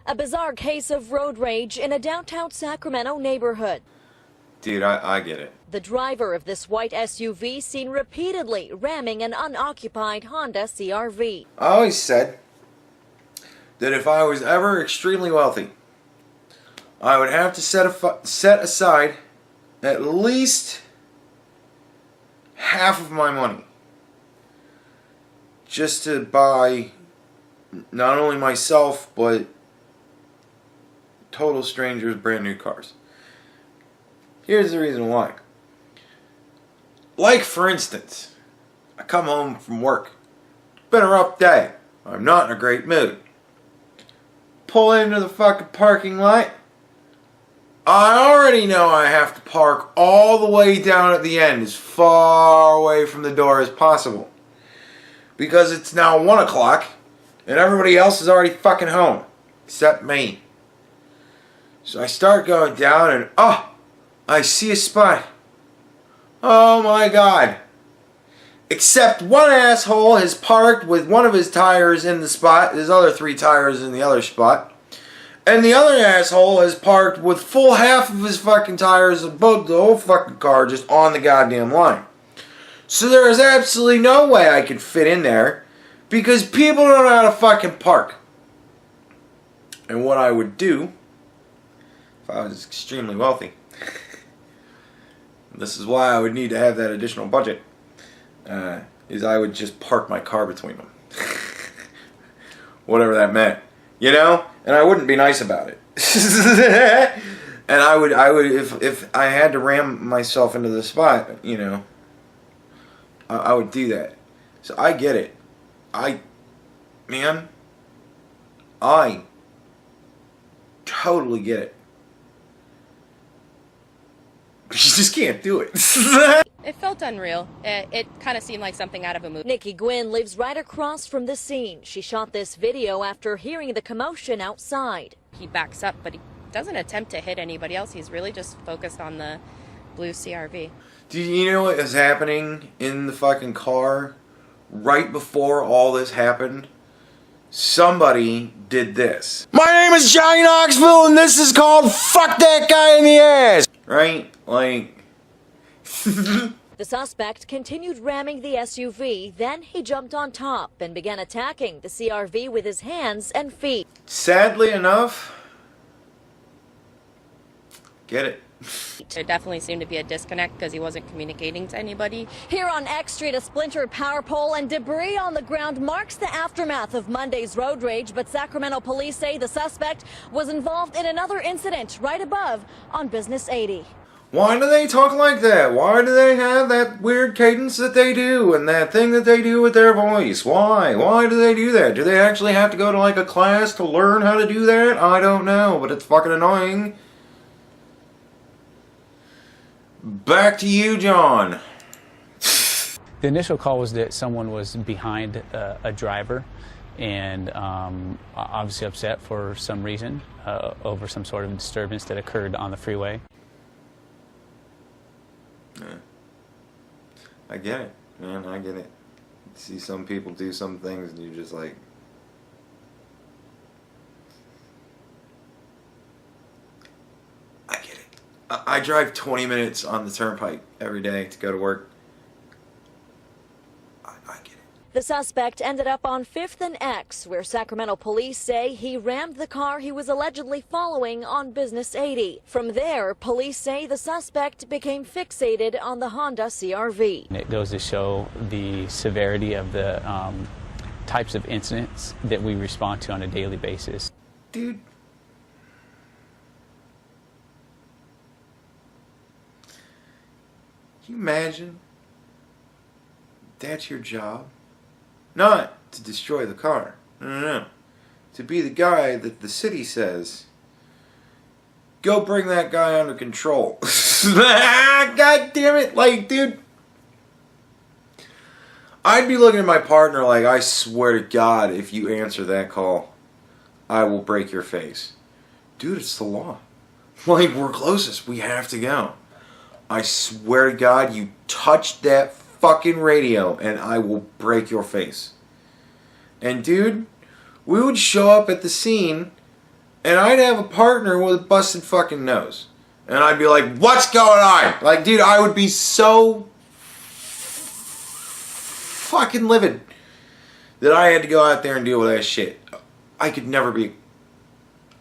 A bizarre case of road rage in a downtown Sacramento neighborhood. Dude, I get it. The driver of this white SUV seen repeatedly ramming an unoccupied Honda CR-V. I always said that if I was ever extremely wealthy, I would have to set aside at least half of my money just to buy not only myself but total strangers brand new cars. Here's the reason why. Like, for instance, I come home from work. It's been a rough day. I'm not in a great mood. Pull into the fucking parking lot. I already know I have to park all the way down at the end, as far away from the door as possible. Because it's now 1 o'clock, and everybody else is already fucking home. Except me. So I start going down and, I see a spot. Oh my god. Except one asshole has parked with one of his tires in the spot, his other 3 tires in the other spot. And the other asshole has parked with full half of his fucking tires of both the whole fucking car just on the goddamn line. So there is absolutely no way I could fit in there because people don't know how to fucking park. And what I would do, if I was extremely wealthy, this is why I would need to have that additional budget, is I would just park my car between them. Whatever that meant. You know? And I wouldn't be nice about it. And I would if I had to ram myself into the spot, you know, I would do that. So I get it. I totally get it. You just can't do it. It felt unreal. It kind of seemed like something out of a movie. Nikki Gwynn lives right across from the scene. She shot this video after hearing the commotion outside. He backs up, but he doesn't attempt to hit anybody else. He's really just focused on the blue CR-V. Do you know what was happening in the fucking car right before all this happened? Somebody did this. My name is Johnny Knoxville and this is called Fuck That Guy in the Ass. Right? Like... The suspect continued ramming the SUV, then he jumped on top and began attacking the CR-V with his hands and feet. Sadly enough, get it. There definitely seemed to be a disconnect because he wasn't communicating to anybody. Here on X Street, a splintered power pole and debris on the ground marks the aftermath of Monday's road rage, but Sacramento police say the suspect was involved in another incident right above on Business 80. Why do they talk like that? Why do they have that weird cadence that they do and that thing that they do with their voice? Why? Why do they do that? Do they actually have to go to like a class to learn how to do that? I don't know, but it's fucking annoying. Back to you, John. The initial call was that someone was behind a driver and obviously upset for some reason over some sort of disturbance that occurred on the freeway. Yeah. I get it, man. I get it. You see some people do some things and you're just like... I get it. I drive 20 minutes on the turnpike every day to go to work. I get it. The suspect ended up on 5th and X, where Sacramento police say he rammed the car he was allegedly following on Business 80. From there, police say the suspect became fixated on the Honda CR-V. It goes to show the severity of the types of incidents that we respond to on a daily basis. Dude. Can you imagine? That's your job? Not to destroy the car. No. To be the guy that the city says, go bring that guy under control. God damn it. Like, dude. I'd be looking at my partner like, I swear to God, if you answer that call, I will break your face. Dude, it's the law. Like, we're closest. We have to go. I swear to God, you touch that fucking radio and I will break your face. And dude, we would show up at the scene and I'd have a partner with a busted fucking nose. And I'd be like, what's going on? Like, dude, I would be so fucking livid that I had to go out there and deal with that shit. I could never be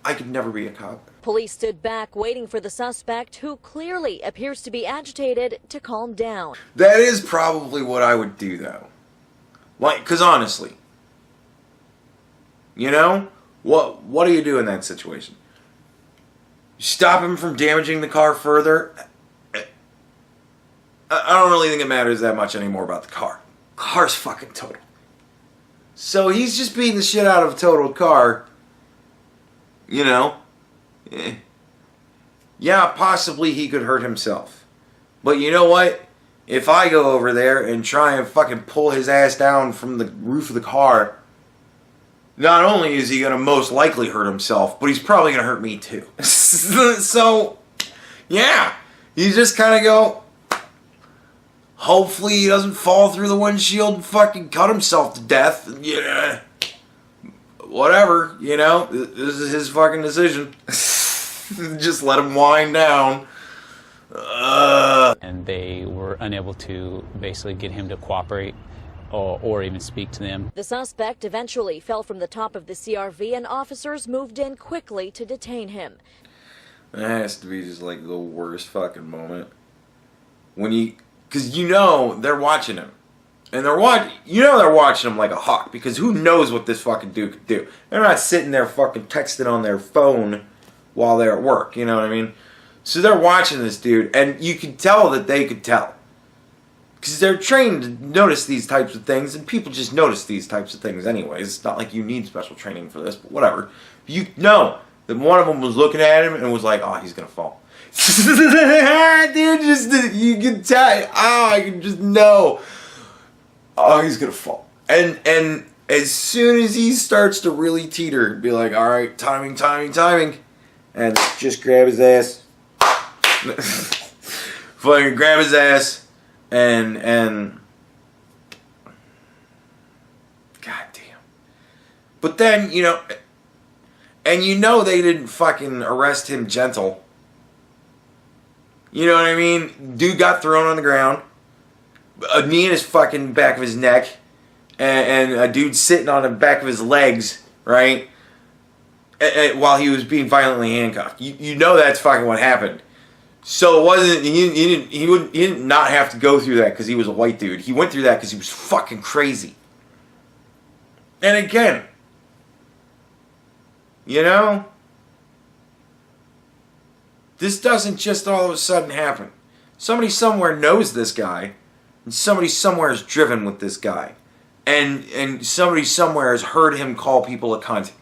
a cop. Police stood back waiting for the suspect, who clearly appears to be agitated, to calm down. That is probably what I would do, though. Like, because honestly, you know, what do you do in that situation? Stop him from damaging the car further? I don't really think it matters that much anymore about the car. Car's fucking totaled. So he's just beating the shit out of a totaled car. You know? Yeah, possibly he could hurt himself. But you know what? If I go over there and try and fucking pull his ass down from the roof of the car, not only is he going to most likely hurt himself, but he's probably going to hurt me too. So, yeah. You just kind of go, hopefully he doesn't fall through the windshield and fucking cut himself to death. Yeah. Whatever, you know. This is his fucking decision. Just let him wind down. And they were unable to basically get him to cooperate or even speak to them. The suspect eventually fell from the top of the CRV, and officers moved in quickly to detain him. That has to be just like the worst fucking moment. Because you know they're watching him. And they're watching him like a hawk, because who knows what this fucking dude could do. They're not sitting there fucking texting on their phone while they're at work, you know what I mean? So they're watching this dude, and you could tell that they could tell. Because they're trained to notice these types of things, and people just notice these types of things anyways. It's not like you need special training for this, but whatever. You know that one of them was looking at him and was like, oh, he's going to fall. Dude, you can tell. Oh, I can just know. Oh, he's going to fall. And as soon as he starts to really teeter, be like, all right, timing. And just grab his ass. Fucking grab his ass. And God damn. But then, you know, and you know they didn't fucking arrest him gentle. You know what I mean? Dude got thrown on the ground. A knee in his fucking back of his neck. And a dude sitting on the back of his legs, right? While he was being violently handcuffed. You know that's fucking what happened. So it wasn't, he didn't not have to go through that because he was a white dude. He went through that because he was fucking crazy. And again, you know, this doesn't just all of a sudden happen. Somebody somewhere knows this guy, and somebody somewhere is driven with this guy. And somebody somewhere has heard him call people a cunt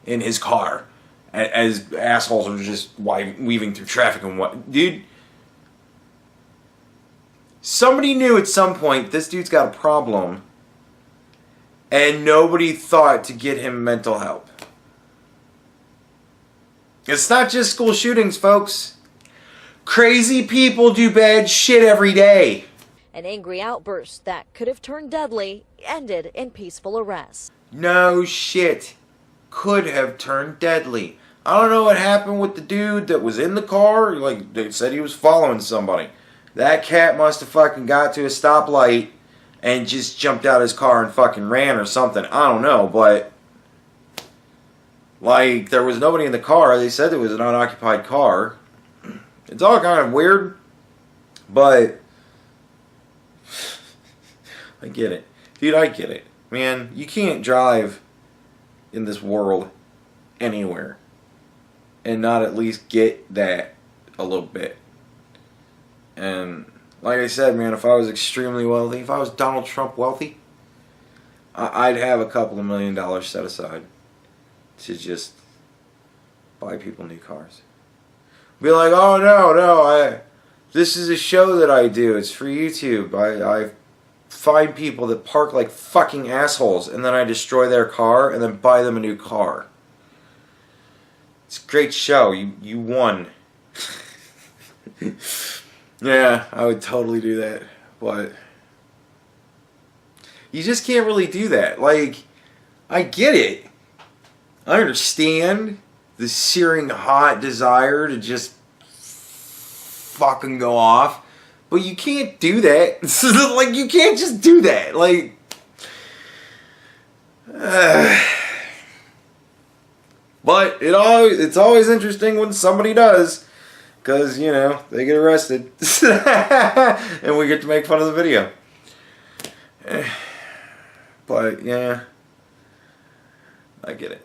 in his car. As assholes are just weaving through traffic and what. Dude, somebody knew at some point this dude's got a problem, and nobody thought to get him mental help. It's not just school shootings, folks. Crazy people do bad shit every day. An angry outburst that could have turned deadly ended in peaceful arrest. No shit. Could have turned deadly. I don't know what happened with the dude that was in the car. Like, they said he was following somebody. That cat must have fucking got to a stoplight and just jumped out of his car and fucking ran or something. I don't know, but like, there was nobody in the car. They said it was an unoccupied car. It's all kind of weird, but I get it. Dude, I get it. Man, you can't drive in this world anywhere and not at least get that a little bit. And like I said, man, if I was extremely wealthy, if I was Donald Trump wealthy, I'd have a couple of $1 million set aside to just buy people new cars. Be like, oh no, this is a show that I do. It's for YouTube. I find people that park like fucking assholes, and then I destroy their car and then buy them a new car. It's a great show. You won. Yeah, I would totally do that. But you just can't really do that. Like, I get it. I understand. the searing hot desire to just fucking go off. But you can't do that. Like, you can't just do that. Like, but it's always interesting when somebody does, because, you know, they get arrested and we get to make fun of the video. But yeah, I get it.